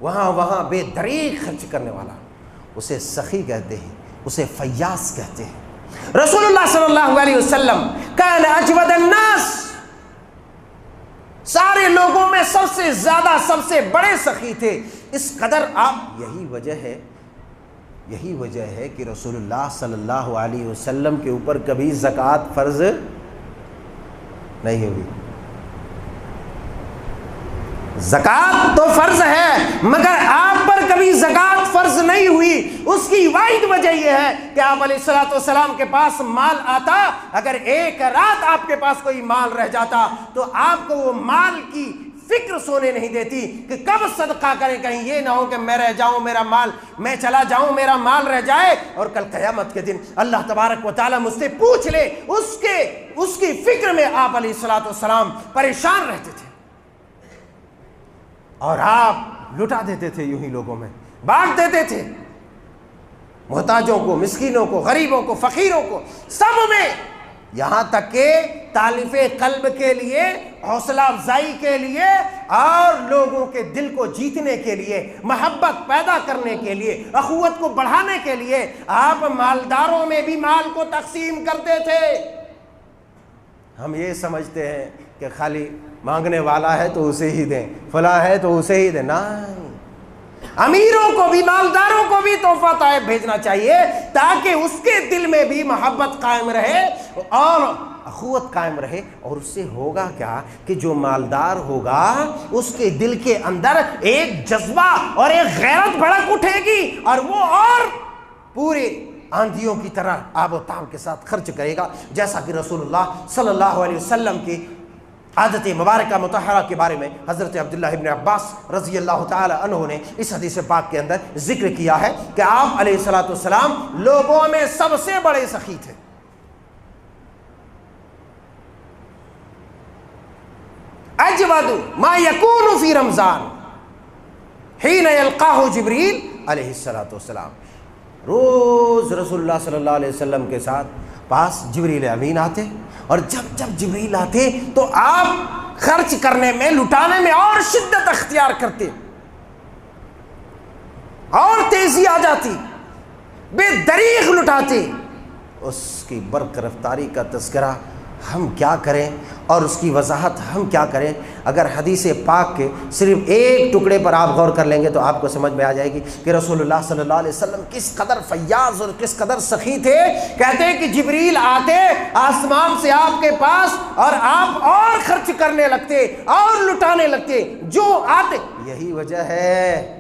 وہاں بے دریغ خرچ کرنے والا، اسے سخی کہتے ہیں، اسے فیاض کہتے ہیں۔ رسول اللہ صلی اللہ علیہ وسلم کان اجود الناس، سارے لوگوں میں سب سے زیادہ، سب سے بڑے سخی تھے۔ اس قدر آپ، یہی وجہ ہے کہ رسول اللہ صلی اللہ علیہ وسلم کے اوپر کبھی زکوٰۃ فرض نہیں ہوئی۔ زکوٰۃ تو فرض ہے مگر آپ پر کبھی زکوٰۃ فرض نہیں ہوئی۔ اس کی واحد وجہ یہ ہے کہ آپ علیہ الصلوۃ والسلام کے پاس مال آتا، اگر ایک رات آپ کے پاس کوئی مال رہ جاتا تو آپ کو وہ مال کی فکر سونے نہیں دیتی کہ کب صدقہ کریں، کہیں یہ نہ ہو کہ میں رہ جاؤں، میرا مال، میں چلا جاؤں، میرا مال رہ جائے اور کل قیامت کے دن اللہ تبارک و تعالیٰ مجھ سے پوچھ لے۔ اس کی فکر میں آپ علیہ الصلوۃ والسلام پریشان رہتے تھے، اور آپ لٹا دیتے تھے، یوں ہی لوگوں میں بانٹ دیتے تھے، محتاجوں کو، مسکینوں کو، غریبوں کو، فقیروں کو، سب میں، یہاں تک کہ تالیف قلب کے لیے، حوصلہ افزائی کے لیے اور لوگوں کے دل کو جیتنے کے لیے، محبت پیدا کرنے کے لیے، اخوت کو بڑھانے کے لیے آپ مالداروں میں بھی مال کو تقسیم کرتے تھے۔ ہم یہ سمجھتے ہیں کہ خالی مانگنے والا ہے تو اسے ہی دیں، فلاں ہے تو اسے ہی دیں، نہیں، امیروں کو بھی، مالداروں کو بھی تحفہ طائب بھیجنا چاہیے تاکہ اس کے دل میں بھی محبت قائم رہے اور اخوت قائم رہے۔ اور اس سے ہوگا کیا کہ جو مالدار ہوگا اس کے دل کے اندر ایک جذبہ اور ایک غیرت بھڑک اٹھے گی، اور وہ اور پورے آندھیوں کی طرح آب و تاب کے ساتھ خرچ کرے گا، جیسا کہ رسول اللہ صلی اللہ علیہ وسلم کی عادت مبارکہ مطہرہ کے بارے میں حضرت عبداللہ ابن عباس رضی اللہ تعالی عنہ نے اس حدیث پاک کے اندر ذکر کیا ہے کہ آپ علیہ الصلوۃ والسلام لوگوں میں سب سے بڑے سخی تھے۔ اجود ما یکون فی رمضان حین یلقاہ جبریل علیہ الصلوۃ والسلام، روز رسول اللہ صلی اللہ علیہ وسلم کے ساتھ پاس جبریل امین آتے، اور جب جبریل آتے تو آپ خرچ کرنے میں، لٹانے میں اور شدت اختیار کرتے، اور تیزی آ جاتی، بے دریغ لٹاتے۔ اس کی برق رفتاری کا تذکرہ ہم کیا کریں اور اس کی وضاحت ہم کیا کریں؟ اگر حدیث پاک کے صرف ایک ٹکڑے پر آپ غور کر لیں گے تو آپ کو سمجھ میں آ جائے گی کہ رسول اللہ صلی اللہ علیہ وسلم کس قدر فیاض اور کس قدر سخی تھے۔ کہتے ہیں کہ جبریل آتے آسمان سے آپ کے پاس، اور آپ اور خرچ کرنے لگتے اور لٹانے لگتے جو آتے۔ یہی وجہ ہے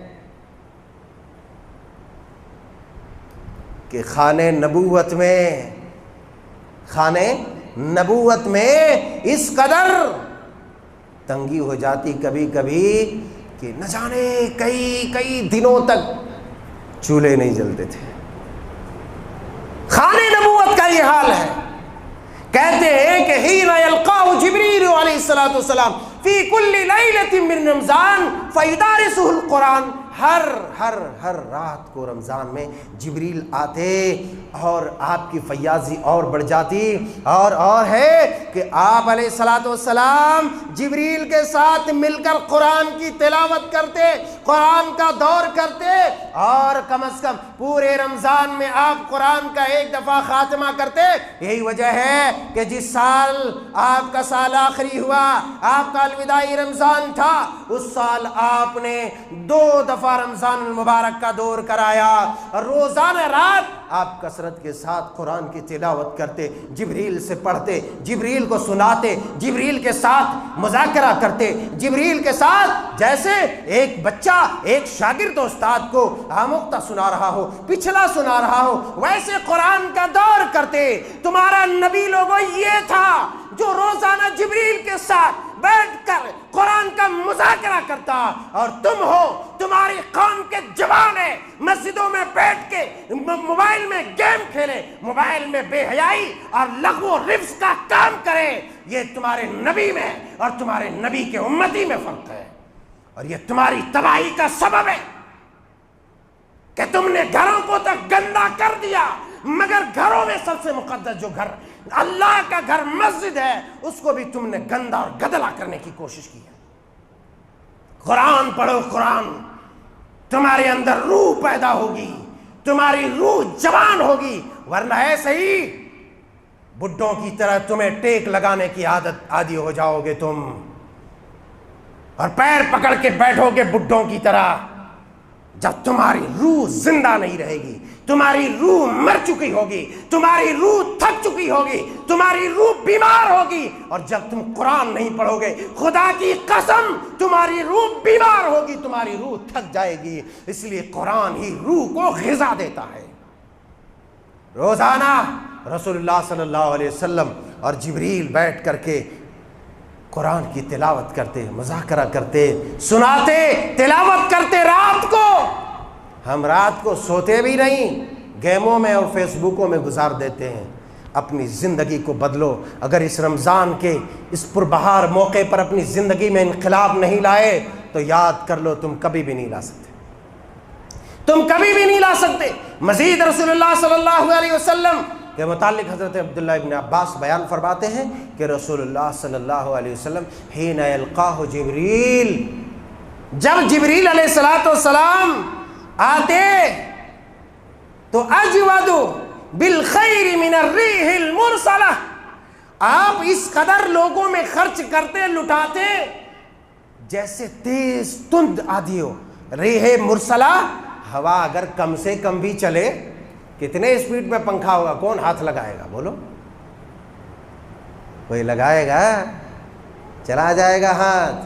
کہ خانہ نبوت میں اس قدر تنگی ہو جاتی کبھی کبھی کہ نہ جانے کئی دنوں تک چولہے نہیں جلتے تھے۔ خانہ نبوت کا یہ حال ہے۔ کہتے ہیں کہ حین یلقاہ جبریل علیہ الصلوۃ والسلام فی کل لیلۃ من رمضان فیدارسہ القرآن، ہر رات کو رمضان میں جبریل آتے اور آپ کی فیاضی اور بڑھ جاتی، اور ہے کہ آپ علیہ الصلوۃ والسلام جبریل کے ساتھ مل کر قرآن کی تلاوت کرتے، قرآن کا دور کرتے، اور کم از کم پورے رمضان میں آپ قرآن کا ایک دفعہ خاتمہ کرتے۔ یہی وجہ ہے کہ جس سال آپ کا سال آخری ہوا، آپ کا الوداعی رمضان تھا، اس سال آپ نے 2 دفعہ رمضان المبارک کا دور کرایا، روزانہ رات آپ کثرت کے ساتھ قرآن کی تلاوت کرتے، جبریل سے پڑھتے، جبریل کو سناتے، جبریل کے ساتھ مذاکرہ کرتے، جبریل کے ساتھ جیسے ایک بچہ ایک شاگرد استاد کو آموختہ سنا رہا ہو، پچھلا سنا رہا ہو، ویسے قرآن کا دور کرتے۔ تمہارا نبی لوگوں یہ تھا جو روزانہ جبریل کے ساتھ بیٹھ کر قرآن کا مذاکرہ کرتا، اور تم ہو، تمہاری قوم کے جوان ہیں، مسجدوں میں بیٹھ کے موبائل میں گیم کھیلے، موبائل میں بے حیائی اور لغو و رفث کا کام کرے۔ یہ تمہارے نبی میں اور تمہارے نبی کے امتی میں فرق ہے، اور یہ تمہاری تباہی کا سبب ہے کہ تم نے گھروں کو تک گندا کر دیا، مگر گھروں میں سب سے مقدس جو گھر اللہ کا گھر مسجد ہے، اس کو بھی تم نے گندا اور گدلا کرنے کی کوشش کی ہے۔ قرآن پڑھو، قرآن تمہارے اندر روح پیدا ہوگی، تمہاری روح جوان ہوگی، ورنہ ایسے ہی بڈھوں کی طرح تمہیں ٹیک لگانے کی عادی ہو جاؤ گے تم، اور پیر پکڑ کے بیٹھو گے بڈھوں کی طرح، جب تمہاری روح زندہ نہیں رہے گی، تمہاری روح مر چکی ہوگی، تمہاری روح تھک چکی ہوگی، تمہاری روح بیمار ہوگی، اور جب تم قرآن نہیں پڑھو گے، خدا کی قسم تمہاری روح بیمار ہوگی، تمہاری روح تھک جائے گی۔ اس لیے قرآن ہی روح کو غذا دیتا ہے۔ روزانہ رسول اللہ صلی اللہ علیہ وسلم اور جبریل بیٹھ کر کے قرآن کی تلاوت کرتے، مذاکرہ کرتے، سناتے، تلاوت کرتے رات کو۔ ہم رات کو سوتے بھی نہیں، گیموں میں اور فیس بکوں میں گزار دیتے ہیں۔ اپنی زندگی کو بدلو۔ اگر اس رمضان کے اس پربہار موقع پر اپنی زندگی میں انقلاب نہیں لائے تو یاد کر لو تم کبھی بھی نہیں لا سکتے، تم کبھی بھی نہیں لا سکتے۔ مزید رسول اللہ صلی اللہ علیہ وسلم کے متعلق حضرت عبداللہ ابن عباس بیان فرماتے ہیں کہ رسول اللہ صلی اللہ علیہ وسلم حین یلقاہ جبریل، جب جبریل علیہ السلام آتے تو اجود بالخیر من الریح المرسلہ، آپ اس قدر لوگوں میں خرچ کرتے، لٹاتے جیسے تیز تند آندھی ہو۔ ریح مرسلہ، ہوا اگر کم سے کم بھی چلے، کتنے اسپیڈ میں پنکھا ہوگا، کون ہاتھ لگائے گا؟ بولو، کوئی لگائے گا؟ چلا جائے گا ہاتھ،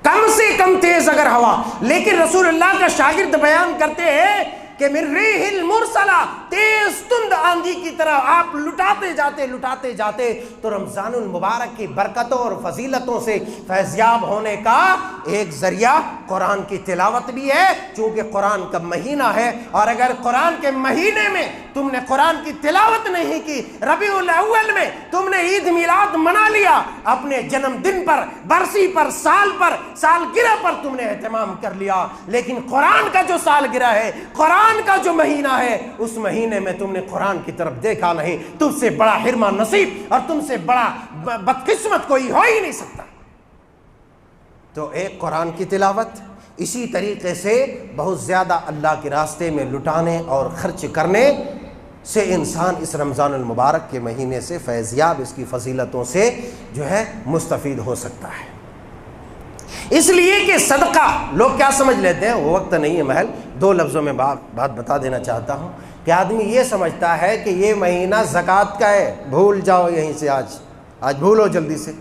کم سے کم تیز اگر ہوا۔ لیکن رسول اللہ کا شاگرد بیان کرتے ہیں کہ من ریح المرسلہ، تیز تند آندھی کی طرح آپ لٹاتے جاتے تو رمضان المبارک کی برکتوں اور فضیلتوں سے فیضیاب ہونے کا ایک ذریعہ قرآن کی تلاوت بھی ہے، چونکہ قرآن کا مہینہ ہے۔ اور اگر قرآن کے مہینے میں تم نے قرآن کی تلاوت نہیں کی، ربیع الاول میں تم نے عید میلاد منا لیا، اپنے جنم دن پر، برسی پر، سالگرہ پر تم نے اہتمام کر لیا، لیکن قرآن کا جو سالگرہ ہے، قرآن کا جو مہینہ ہے، اس مہینے میں تم نے قرآن کی طرف دیکھا نہیں، تم سے بڑا حرمہ نصیب اور تم سے بڑا بدقسمت کوئی ہو ہی نہیں سکتا۔ تو ایک قرآن کی تلاوت، اسی طریقے سے بہت زیادہ اللہ کے راستے میں لٹانے اور خرچ کرنے سے انسان اس رمضان المبارک کے مہینے سے فیضیاب، اس کی فضیلتوں سے جو ہے مستفید ہو سکتا ہے۔ اس لیے کہ صدقہ لوگ کیا سمجھ لیتے ہیں، وہ وقت نہیں ہے محل، دو لفظوں میں بات بتا دینا چاہتا ہوں کہ آدمی یہ سمجھتا ہے کہ یہ مہینہ زکوٰۃ کا ہے، بھول جاؤ یہیں سے، آج بھولو جلدی سے،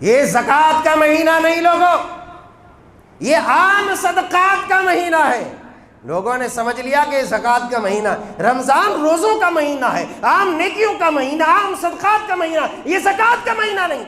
یہ زکوٰۃ کا مہینہ نہیں لوگوں، یہ عام صدقات کا مہینہ ہے۔ لوگوں نے سمجھ لیا کہ زکوٰۃ کا مہینہ، رمضان روزوں کا مہینہ ہے، عام نیکیوں کا مہینہ، عام صدقات کا مہینہ، یہ زکوٰۃ کا مہینہ نہیں۔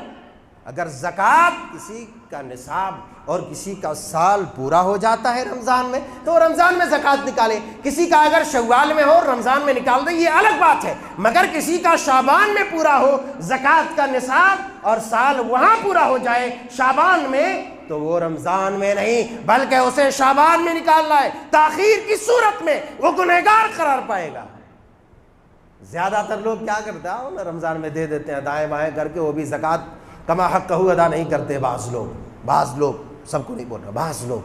اگر زکوٰۃ کسی کا نصاب اور کسی کا سال پورا ہو جاتا ہے رمضان میں تو رمضان میں زکوٰۃ نکالے، کسی کا اگر شوال میں ہو رمضان میں نکال دے، یہ الگ بات ہے، مگر کسی کا شعبان میں پورا ہو زکوٰۃ کا نصاب اور سال وہاں پورا ہو جائے شعبان میں، تو وہ رمضان میں نہیں بلکہ اسے شعبان میں نکالنا ہے، تاخیر کی صورت میں وہ گنہگار قرار پائے گا۔ زیادہ تر لوگ کیا کرتا ہے، رمضان میں دے دیتے ہیں دائیں بائیں کر کے، وہ بھی زکوٰۃ کما حق کہو ادا نہیں کرتے بعض لوگ، سب کو نہیں بول رہا، بعض لوگ،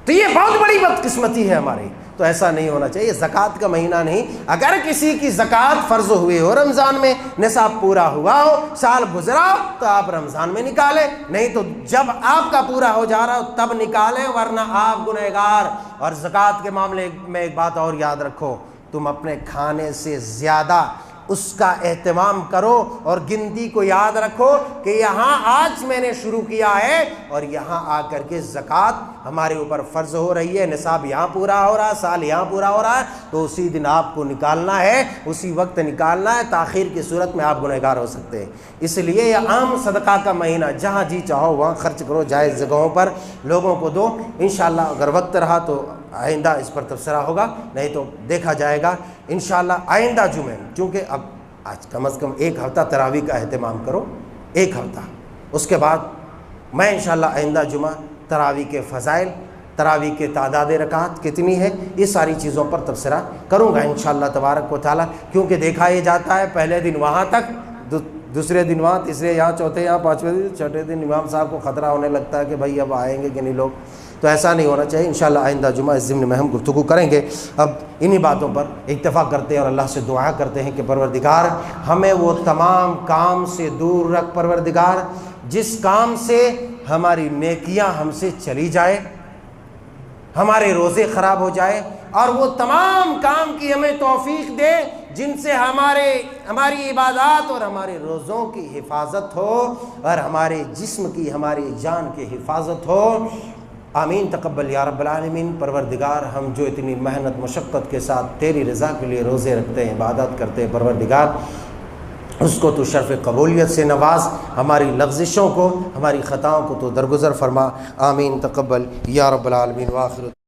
تو یہ بہت بڑی بدقسمتی ہے ہماری، تو ایسا نہیں ہونا چاہیے۔ زکوٰۃ کا مہینہ نہیں، اگر کسی کی زکوٰۃ فرض ہوئی ہو رمضان میں، نصاب پورا ہوا ہو، سال گزرا ہو، تو آپ رمضان میں نکالیں، نہیں تو جب آپ کا پورا ہو جا رہا ہو تب نکالیں، ورنہ آپ گنہگار۔ اور زکوٰۃ کے معاملے میں ایک بات اور یاد رکھو، تم اپنے کھانے سے زیادہ اس کا اہتمام کرو اور گنتی کو یاد رکھو کہ یہاں آج میں نے شروع کیا ہے اور یہاں آ کر کے زکوٰۃ ہمارے اوپر فرض ہو رہی ہے، نصاب یہاں پورا ہو رہا ہے، سال یہاں پورا ہو رہا ہے، تو اسی دن آپ کو نکالنا ہے، اسی وقت نکالنا ہے، تاخیر کی صورت میں آپ گنہگار ہو سکتے ہیں۔ اس لیے یہ عام صدقہ کا مہینہ، جہاں جی چاہو وہاں خرچ کرو، جائز جگہوں پر لوگوں کو دو۔ انشاءاللہ اگر وقت رہا تو آئندہ اس پر تبصرہ ہوگا، نہیں تو دیکھا جائے گا انشاءاللہ آئندہ جمعے، چونکہ اب آج کم از کم ایک ہفتہ تراویح کا اہتمام کرو، ایک ہفتہ، اس کے بعد میں انشاءاللہ آئندہ جمعہ تراویح کے فضائل، تراویح کے تعداد رکعات کتنی ہے، یہ ساری چیزوں پر تبصرہ کروں گا انشاءاللہ تبارک و تعالیٰ، کیونکہ دیکھا یہ جاتا ہے پہلے دن وہاں تک، دوسرے دن وہاں، تیسرے یہاں، چوتھے یہاں، پانچویں دن، چھٹے دن امام صاحب کو خطرہ ہونے لگتا ہے کہ بھائی اب آئیں گے کہ نہیں لوگ، تو ایسا نہیں ہونا چاہیے۔ انشاءاللہ آئندہ جمعہ اس ضمن میں ہم گفتگو کریں گے۔ اب انہی باتوں پر اتفاق کرتے ہیں اور اللہ سے دعا کرتے ہیں کہ پروردگار ہمیں وہ تمام کام سے دور رکھ پروردگار جس کام سے ہماری نیکیاں ہم سے چلی جائے، ہمارے روزے خراب ہو جائے، اور وہ تمام کام کی ہمیں توفیق دے جن سے ہماری عبادات اور ہمارے روزوں کی حفاظت ہو اور ہمارے جسم کی، ہماری جان کی حفاظت ہو۔ آمین تقبل یا رب العالمین۔ پروردگار ہم جو اتنی محنت مشقت کے ساتھ تیری رضا کے لیے روزے رکھتے ہیں، عبادت کرتے ہیں، پروردگار اس کو تو شرف قبولیت سے نواز، ہماری لغزشوں کو، ہماری خطاؤں کو تو درگزر فرما۔ آمین تقبل یا رب العالمین۔ وآخر